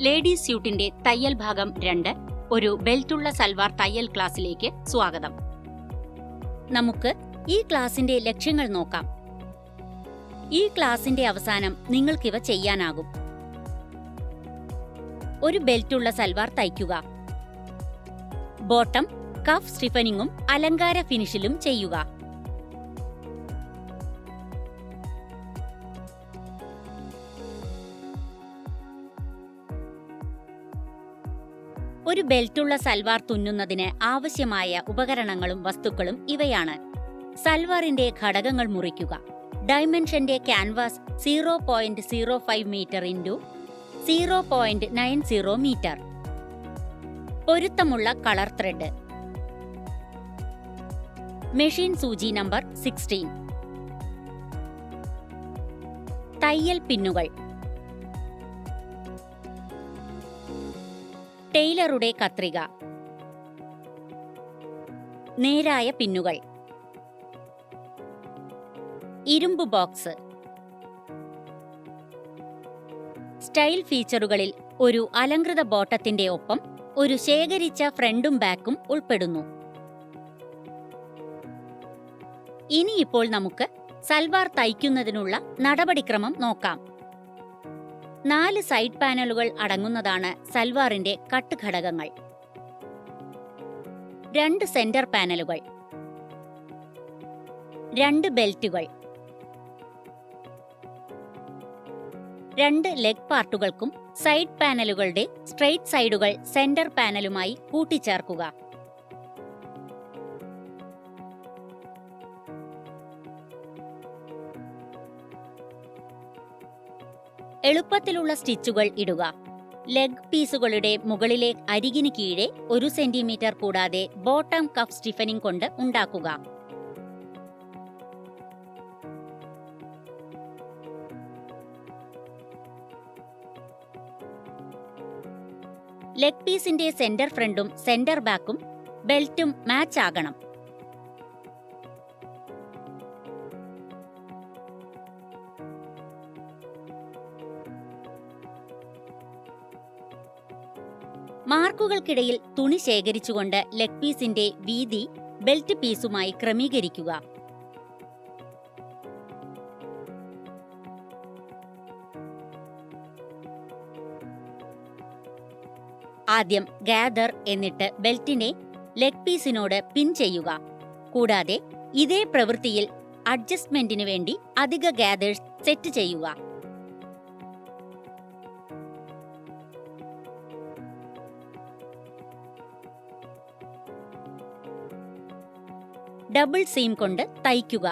Ladies സ്യൂട്ടിന്റെ തയ്യൽ ഭാഗം 2 ഒരു ബെൽറ്റുള്ള സൽവാർ തയ്യൽ ക്ലാസ്സിലേക്ക് സ്വാഗതം. നമുക്ക് ഈ ക്ലാസിന്റെ ലക്ഷ്യങ്ങൾ നോക്കാം. ഈ ക്ലാസിന്റെ അവസാനം നിങ്ങൾക്കിവ ചെയ്യാനാകും. ഒരു ബെൽറ്റുള്ള സൽവാർ തയ്ക്കുക. ബോട്ടം കഫ് സ്റ്റിഫനിങ്ങും അലങ്കാര ഫിനിഷിലും ചെയ്യുക. ഒരു ബെൽറ്റുള്ള സൽവാർ തുന്നുന്നതിന് ആവശ്യമായ ഉപകരണങ്ങളും വസ്തുക്കളും ഇവയാണ്. സൽവാറിന്റെ ഘടകങ്ങൾ മുറിക്കുക. ഡൈമെൻഷന്റെ ക്യാൻവാസ് 0.05 മീറ്റർ ഇൻറ്റു 0.90 മീറ്റർ. പൊരുത്തമുള്ള കളർ ത്രെഡ്. മെഷീൻ സൂചി നമ്പർ 16. തയ്യൽ പിന്നുകൾ. ടൈലറുടെ കത്രിക. നേരായ പിന്നുകൾ. ഇരുമ്പ് ബോക്സ്. സ്റ്റൈൽ ഫീച്ചറുകളിൽ ഒരു അലങ്കൃത ബോട്ടത്തിന്റെ ഒപ്പം ഒരു ശേഖരിച്ച ഫ്രണ്ടും ബാക്കും ഉൾപ്പെടുന്നു. ഇനിയിപ്പോൾ നമുക്ക് സൽവാർ തയ്ക്കുന്നതിനുള്ള നടപടിക്രമം നോക്കാം. 4 സൈഡ് പാനലുകൾ അടങ്ങുന്നതാണ് സൽവാറിന്റെ കട്ട് ഘടകങ്ങൾ. 2 സെന്റർ പാനലുകൾ, 2 ബെൽറ്റുകൾ, 2 ലെഗ് പാർട്ടുകൾക്കും സൈഡ് പാനലുകളുടെ സ്ട്രെയിറ്റ് സൈഡുകൾ സെന്റർ പാനലുമായി കൂട്ടിച്ചേർക്കുക. എളുപ്പത്തിലുള്ള സ്റ്റിച്ചുകൾ ഇടുക. ലെഗ് പീസുകളുടെ മുകളിലെ അരികിന് കീഴെ 1 സെന്റിമീറ്റർ കൂടാതെ ബോട്ടം കഫ് സ്റ്റിഫനിംഗ് കൊണ്ട് ഉണ്ടാക്കുക. ലെഗ് പീസിന്റെ സെന്റർ ഫ്രണ്ടും സെന്റർ ബാക്കും ബെൽറ്റും മാച്ച് ആകണം. മാർക്കുകൾക്കിടയിൽ തുണി ശേഖരിച്ചുകൊണ്ട് ലെഗ് പീസിന്റെ വീതി ബെൽറ്റ് പീസുമായി ക്രമീകരിക്കുക. ആദ്യം ഗാദർ എന്നിട്ട് ബെൽറ്റിനെ ലെഗ് പീസിനോട് പിൻ ചെയ്യുക. കൂടാതെ ഇതേ പ്രവൃത്തിയിൽ അഡ്ജസ്റ്റ്മെന്റിന് വേണ്ടി അധിക ഗാദേഴ്സ് സെറ്റ് ചെയ്യുക. ഡബിൾ സീം കൊണ്ട് തയ്ക്കുക.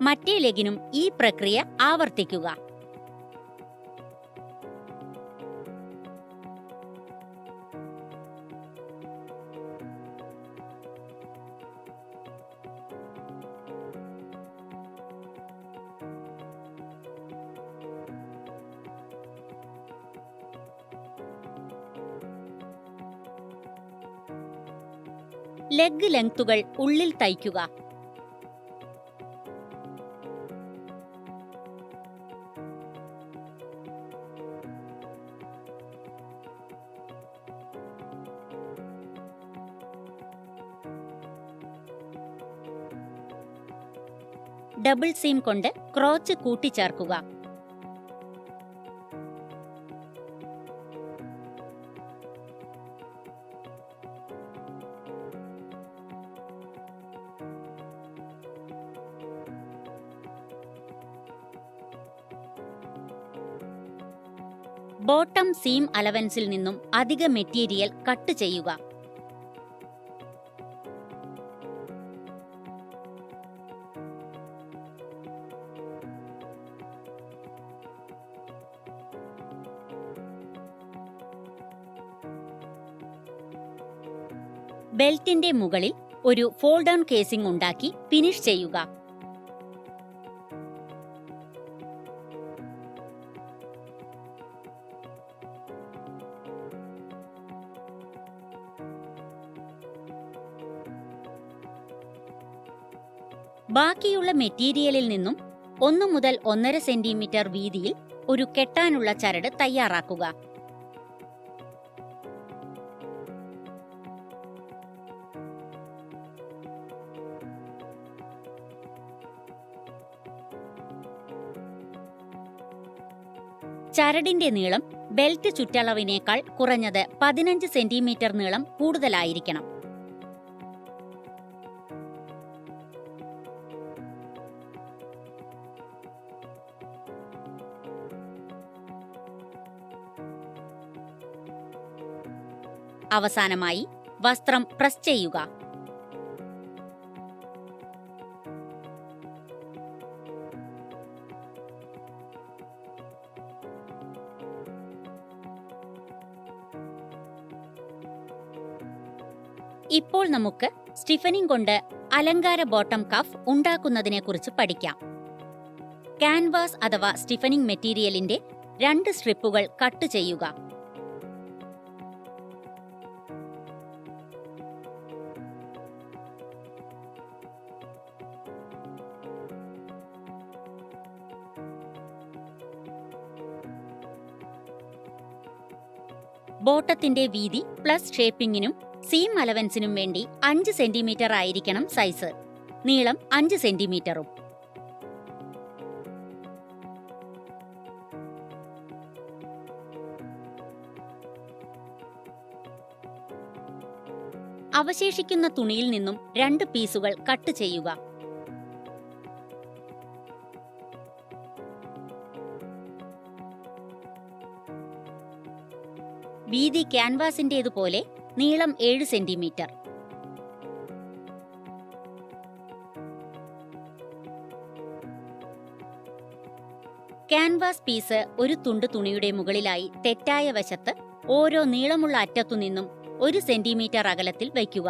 മറ്റേ ലെഗിനും ഈ പ്രക്രിയ ആവർത്തിക്കുക. ലെഗ് ലെങ്തുകൾ ഉള്ളിൽ തയ്ക്കുക. ഡബിൾ സീം കൊണ്ട് ക്രോച്ച് കൂട്ടിച്ചേർക്കുക. ബോട്ടം സീം അലവൻസിൽ നിന്നും അധിക മെറ്റീരിയൽ കട്ട് ചെയ്യുക. ബെൽറ്റിന്റെ മുകളിൽ ഒരു ഫോൾഡ് ഡൗൺ കേസിംഗ് ഉണ്ടാക്കി ഫിനിഷ് ചെയ്യുക. ബാക്കിയുള്ള മെറ്റീരിയലിൽ നിന്നും 1 മുതൽ 1.5 സെന്റിമീറ്റർ വീതിയിൽ ഒരു കെട്ടാനുള്ള ചരട് തയ്യാറാക്കുക. ചരടിന്റെ നീളം ബെൽറ്റ് ചുറ്റളവിനേക്കാൾ കുറഞ്ഞത് 15 സെന്റിമീറ്റർ നീളം കൂടുതലായിരിക്കണം. അവസാനമായി വസ്ത്രം പ്രസ് ചെയ്യുക. ഇപ്പോൾ നമുക്ക് സ്റ്റിഫനിംഗ് കൊണ്ട് അലങ്കാര ബോട്ടം കഫ് ഉണ്ടാക്കുന്നതിനെക്കുറിച്ച് പഠിക്കാം. ക്യാൻവാസ് അഥവാ സ്റ്റിഫനിംഗ് മെറ്റീരിയലിന്റെ 2 സ്ട്രിപ്പുകൾ കട്ട് ചെയ്യുക. ബോട്ടത്തിന്റെ വീതി പ്ലസ് ഷേപ്പിംഗിനും സീം അലവൻസിനും വേണ്ടി 5 സെന്റിമീറ്റർ ആയിരിക്കണം സൈസ്. നീളം 5 സെന്റിമീറ്ററും. അവശേഷിക്കുന്ന തുണിയിൽ നിന്നും 2 പീസുകൾ കട്ട് ചെയ്യുക. വീതി ക്യാൻവാസിന്റേതുപോലെ നീളം 7 സെന്റിമീറ്റർ. ക്യാൻവാസ് പീസ് ഒരു തുണ്ട് തുണിയുടെ മുകളിലായി തെറ്റായ വശത്ത് ഓരോ നീളമുള്ള അറ്റത്തുനിന്നും 1 സെന്റിമീറ്റർ അകലത്തിൽ വയ്ക്കുക.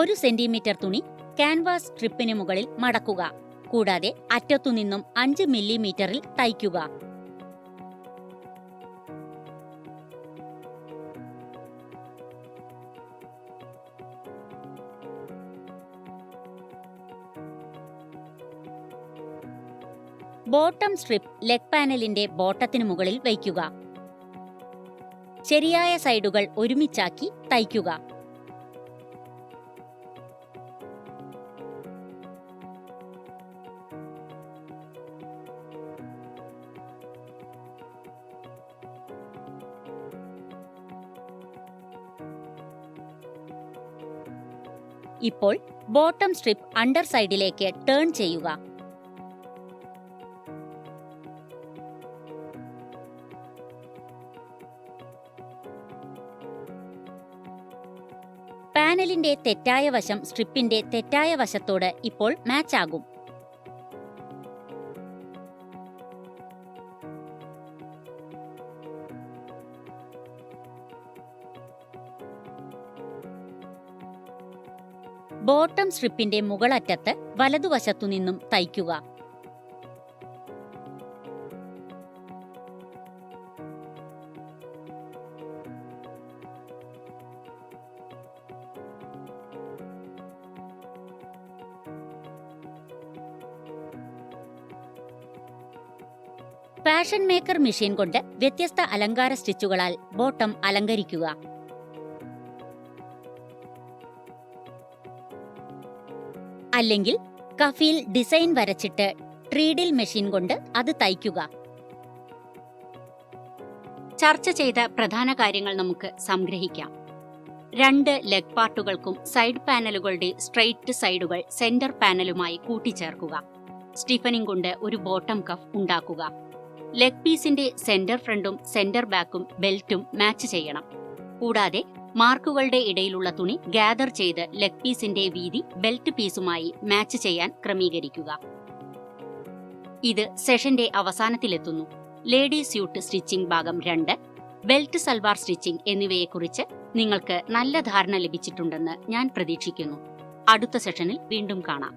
1 സെന്റിമീറ്റർ തുണി ക്യാൻവാസ് സ്ട്രിപ്പിന് മുകളിൽ മടക്കുക. കൂടാതെ അറ്റത്തുനിന്നും 5 മില്ലിമീറ്ററിൽ തയ്ക്കുക. ബോട്ടം സ്ട്രിപ്പ് ലെഗ് പാനലിന്റെ ബോട്ടത്തിന് മുകളിൽ വയ്ക്കുക. ശരിയായ സൈഡുകൾ ഒരുമിച്ചാക്കി തയ്ക്കുക. ഇപ്പോൾ ബോട്ടം സ്ട്രിപ്പ് അണ്ടർ സൈഡിലേക്ക് ടേൺ ചെയ്യുക. പാനലിന്റെ തെറ്റായ വശം സ്ട്രിപ്പിന്റെ തെറ്റായ വശത്തോട് ഇപ്പോൾ മാച്ച് ആകും. ബോട്ടം സ്ട്രിപ്പിന്റെ മുകളറ്റത്ത് വലതുവശത്തുനിന്നും തയ്ക്കുക. ഫാഷൻ മേക്കർ മെഷീൻ കൊണ്ട് വ്യത്യസ്ത അലങ്കാര സ്റ്റിച്ചുകളാൽ ബോട്ടം അലങ്കരിക്കുക. അല്ലെങ്കിൽ കഫിൽ ഡിസൈൻ വരച്ചിട്ട് ട്രീഡിൽ മെഷീൻ കൊണ്ട് അത് തയ്ക്കുക. ചർച്ച ചെയ്ത പ്രധാന കാര്യങ്ങൾ നമുക്ക് സംഗ്രഹിക്കാം. 2 ലെഗ് പാർട്ടുകൾക്കും സൈഡ് പാനലുകളുടെ സ്ട്രെയിറ്റ് സൈഡുകൾ സെന്റർ പാനലുമായി കൂട്ടിച്ചേർക്കുക. സ്റ്റിഫനിംഗ് കൊണ്ട് ഒരു ബോട്ടം കഫ് ഉണ്ടാക്കുക. ലെഗ് പീസിന്റെ സെന്റർ ഫ്രണ്ടും സെന്റർ ബാക്കും ബെൽറ്റും മാച്ച് ചെയ്യണം. കൂടാതെ മാർക്കുകളുടെ ഇടയിലുള്ള തുണി ഗ്യാദർ ചെയ്ത് ലെഗ് പീസിന്റെ വീതി ബെൽറ്റ് പീസുമായി മാച്ച് ചെയ്യാൻ ക്രമീകരിക്കുക. ഇത് സെഷന്റെ അവസാനത്തിലെത്തുന്നു. ലേഡി സ്യൂട്ട് സ്റ്റിച്ചിംഗ് ഭാഗം 2, ബെൽറ്റ് സൽവാർ സ്റ്റിച്ചിംഗ് എന്നിവയെക്കുറിച്ച് നിങ്ങൾക്ക് നല്ല ധാരണ ലഭിച്ചിട്ടുണ്ടെന്ന് ഞാൻ പ്രതീക്ഷിക്കുന്നു. അടുത്ത സെഷനിൽ വീണ്ടും കാണാം.